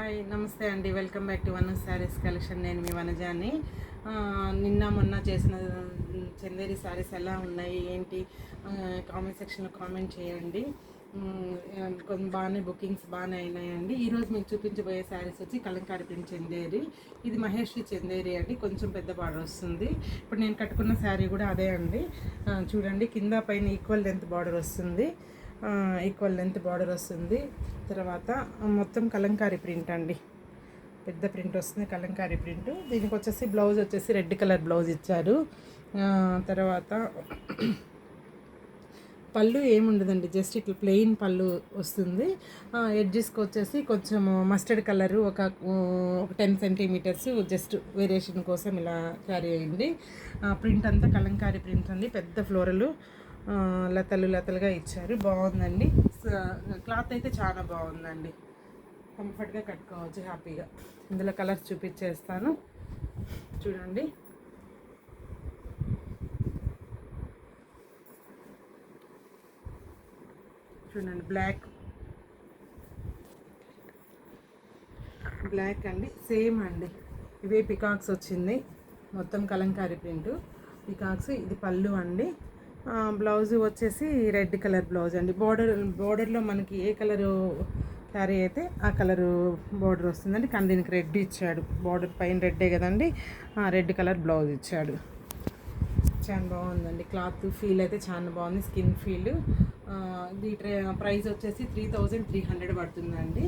Hi నమస్తే అండి, welcome back to one saris collection. నేను మీ వనజాని. నిన్న మొన్న చేసిన చందేరి శారీస్ ఎలా ఉన్నాయి ఏంటి కామెంట్ సెక్షన్లో కామెంట్ చేయండి. కొంచెం బాగానే బుకింగ్స్ బాగానే అయినాయండి. ఈరోజు మీకు చూపించబోయే శారీస్ వచ్చి కలంకారీ ప్రింట్ చందేరి. ఇది మహేశ్వరి చందేరి అండి, కొంచెం పెద్ద బార్డర్ వస్తుంది. ఇప్పుడు నేను కట్టుకున్న శారీ కూడా అదే అండి. చూడండి, కింద పైన ఈక్వల్ లెంత్ బార్డర్ వస్తుంది, ఈక్వల్ లెంత్ బార్డర్ వస్తుంది. తర్వాత మొత్తం కలంకారీ ప్రింట్ అండి, పెద్ద ప్రింట్ వస్తుంది, కలంకారీ ప్రింట్. దీనికి వచ్చేసి బ్లౌజ్ వచ్చేసి రెడ్ కలర్ బ్లౌజ్ ఇచ్చారు. తర్వాత పళ్ళు ఏముండదండి, జస్ట్ ఇట్లా ప్లెయిన్ పళ్ళు వస్తుంది. ఎడ్జెస్కి వచ్చేసి కొంచెం మస్టర్డ్ కలరు ఒక 10 సెంటీమీటర్స్ జస్ట్ వేరియేషన్ కోసం ఇలా క్యారీ అయ్యింది. ప్రింట్ అంతా కలంకారీ ప్రింట్ అండి, పెద్ద ఫ్లోరలు లతలుగా ఇచ్చారు. బాగుందండి, క్లాత్ అయితే చాలా బాగుందండి, కంఫర్ట్గా కట్టుకోవచ్చు హ్యాపీగా. ఇందులో కలర్స్ చూపించేస్తాను చూడండి. చూడండి, బ్లాక్ అండి, సేమ్ అండి. ఇవే పికాక్స్ వచ్చింది, మొత్తం కలంకారీ ప్రింట్ పికాక్స్. ఇది పళ్ళు అండి. బ్లౌజ్ వచ్చేసి రెడ్ కలర్ బ్లౌజ్ అండి. బోర్డర్లో మనకి ఏ కలరు క్యారీ అయితే ఆ కలరు బోర్డర్ వస్తుందండి, కానీ దీనికి రెడ్ ఇచ్చాడు. బోర్డర్ పైన రెడ్డే కదండి, రెడ్ కలర్ బ్లౌజ్ ఇచ్చాడు. చాలా బాగుందండి, క్లాత్ ఫీల్ అయితే చాలా బాగుంది, స్కిన్ ఫీల్. ఇది ప్రైస్ వచ్చేసి 3300 పడుతుందండి.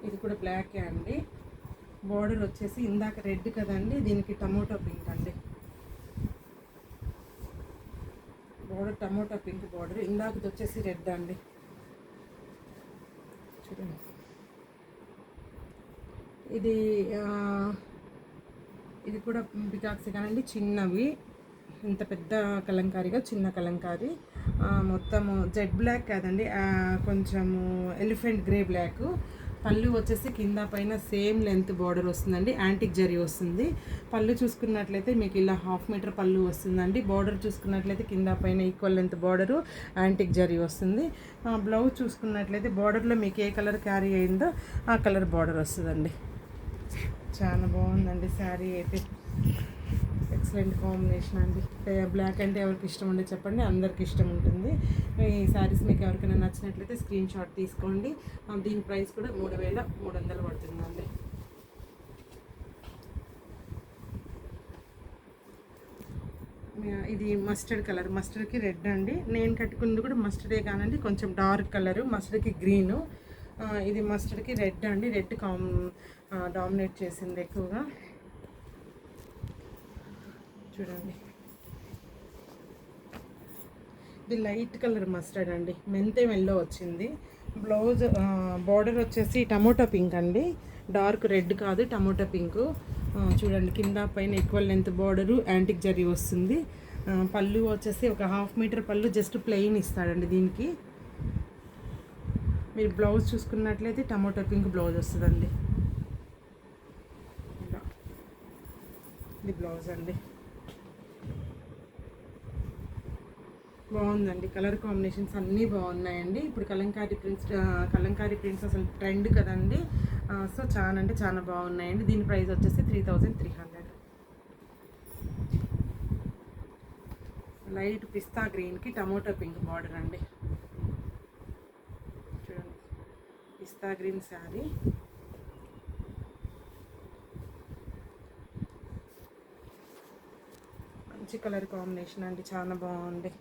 ఇది కూడా బ్లాకే అండి. బార్డర్ వచ్చేసి ఇందాక రెడ్ కదండి, దీనికి టమోటో పింక్ అండి. బార్డర్ టమోటో పింక్ బార్డర్, ఇందాకది వచ్చేసి రెడ్ అండి. చూడండి, ఇది కూడా పికాక్స్ కానండి, చిన్నవి. ఇంత పెద్ద కలంకారీగా చిన్న కలంకారీ. మొత్తము జెడ్ బ్లాక్ కాదండి, కొంచెము ఎలిఫెంట్ గ్రే బ్లాక్. పళ్ళు వచ్చేసి కింద పైన సేమ్ లెంత్ బార్డర్ వస్తుందండి, యాంటిక్ జరీ వస్తుంది. పళ్ళు చూసుకున్నట్లయితే మీకు ఇలా 1/2 మీటర్ పళ్ళు వస్తుందండి. బార్డర్ చూసుకున్నట్లయితే కింద పైన equal length border, antique zari వస్తుంది. బ్లౌజ్ చూసుకున్నట్లయితే బార్డర్లో మీకు ఏ కలర్ క్యారీ అయిందో ఆ కలర్ బార్డర్ వస్తుందండి. చాలా బాగుందండి శారీ అయితే, ఎక్సలెంట్ కాంబినేషన్ అండి. బ్లాక్ అంటే ఎవరికి ఇష్టం ఉండే చెప్పండి, అందరికి ఇష్టం ఉంటుంది. ఈ శారీస్ మీకు ఎవరికైనా నచ్చినట్లయితే స్క్రీన్ షాట్ తీసుకోండి. దీని ప్రైస్ కూడా 3300 పడుతుందండి. ఇది మస్టర్డ్ కలర్, మస్టర్డ్కి రెడ్ అండి. నేను కట్టుకున్నది కూడా మస్టర్డే కానండి, కొంచెం డార్క్ కలరు, మస్టర్డ్కి గ్రీను. ఇది మస్టర్డ్కి రెడ్ అండి, రెడ్ డామినేట్ చేసింది ఎక్కువగా. చూడండి, ఇది లైట్ కలర్ మస్టర్డ్ అండి, మెంతెం ఎల్లో వచ్చింది. బ్లౌజ్ బార్డర్ వచ్చేసి టమోటా పింక్ అండి, డార్క్ రెడ్ కాదు, టమోటా పింక్. చూడండి, కింద పైన equal length border, antique zari వస్తుంది. పళ్ళు వచ్చేసి ఒక 1/2 మీటర్ పళ్ళు జస్ట్ ప్లెయిన్ ఇస్తాడండి. దీనికి మీరు బ్లౌజ్ చూసుకున్నట్లయితే టమోటా పింక్ బ్లౌజ్ వస్తుందండి. ఇది బ్లౌజ్ అండి, బాగుందండి. కలర్ కాంబినేషన్స్ అన్నీ బాగున్నాయండి. ఇప్పుడు కలంకారీ ప్రింట్స్ అసలు ట్రెండ్ కదండి. సో చాలా అంటే చాలా బాగున్నాయండి. దీని ప్రైస్ వచ్చేసి 3300. లైట్ పిస్తా గ్రీన్కి టమోటో పింక్ బార్డర్ అండి. చూడండి, పిస్తా గ్రీన్ శారీ. మంచి కలర్ కాంబినేషన్ అండి, చాలా బాగుంది.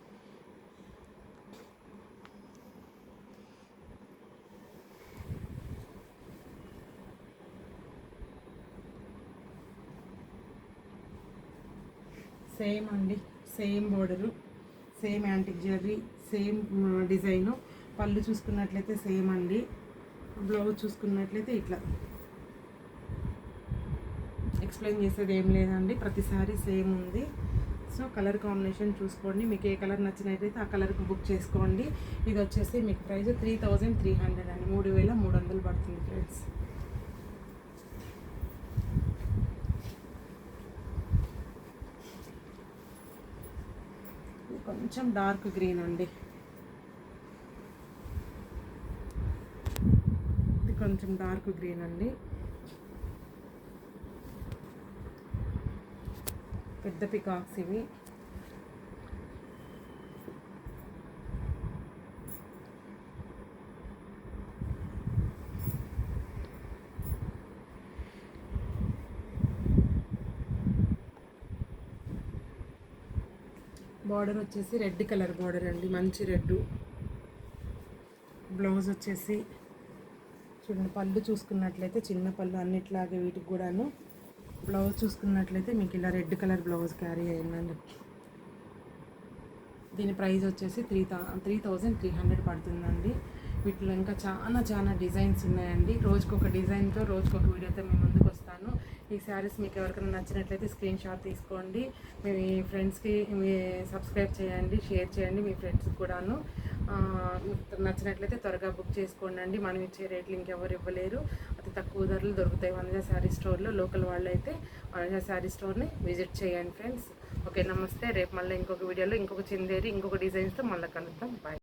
సేమ్ అండి, same border, same antique zari, same design. పళ్ళు చూసుకున్నట్లయితే సేమ్ అండి. బ్లౌజ్ చూసుకున్నట్లయితే ఇట్లా. ఎక్స్ప్లెయిన్ చేసేది ఏం లేదండి, ప్రతిసారి సేమ్ ఉంది. సో కలర్ కాంబినేషన్ చూసుకోండి, మీకు ఏ కలర్ నచ్చినట్లయితే ఆ కలర్కి బుక్ చేసుకోండి. ఇది వచ్చేసి మీకు ప్రైస్ 3300 అండి, 3300 పడుతుంది ఫ్రెండ్స్. కొంచెం డార్క్ గ్రీన్ అండి, ఇది కొంచెం డార్క్ గ్రీన్ అండి. పెద్ద పికాక్స్ ఇవి. బార్డర్ వచ్చేసి రెడ్ కలర్ బార్డర్ అండి, మంచి రెడ్. బ్లౌజ్ వచ్చేసి చూడండి, పళ్ళు చూసుకున్నట్లయితే చిన్న పళ్ళు అన్నిట్లాగే వీటికి కూడాను. బ్లౌజ్ చూసుకున్నట్లయితే మీకు ఇలా రెడ్ కలర్ బ్లౌజ్ క్యారీ అయ్యిందండి. దీని ప్రైస్ వచ్చేసి 3,300 పడుతుందండి. వీటిలో ఇంకా చాలా డిజైన్స్ ఉన్నాయండి. రోజుకొక డిజైన్తో రోజుకొక వీడియోతో మీ ముందుకు వస్తాను. ఈ శారీస్ మీకు ఎవరికైనా నచ్చినట్లయితే స్క్రీన్ షాట్ తీసుకోండి, మీ ఫ్రెండ్స్కి సబ్స్క్రైబ్ చేయండి, షేర్ చేయండి మీ ఫ్రెండ్స్కి కూడాను. నచ్చినట్లయితే త్వరగా బుక్ చేసుకోండి అండి. మనం ఇచ్చే రేట్లు ఇంకెవరు ఇవ్వలేరు, అతి తక్కువ ధరలు దొరుకుతాయి వనజ శారీ స్టోర్లో. లోకల్ వాళ్ళు అయితే వనజ శారీ స్టోర్ని విజిట్ చేయండి ఫ్రెండ్స్. ఓకే, నమస్తే. రేపు మళ్ళీ ఇంకొక వీడియోలో ఇంకొక చిందేరి ఇంకొక డిజైన్స్తో మళ్ళీ కలుద్దాం. బాయ్.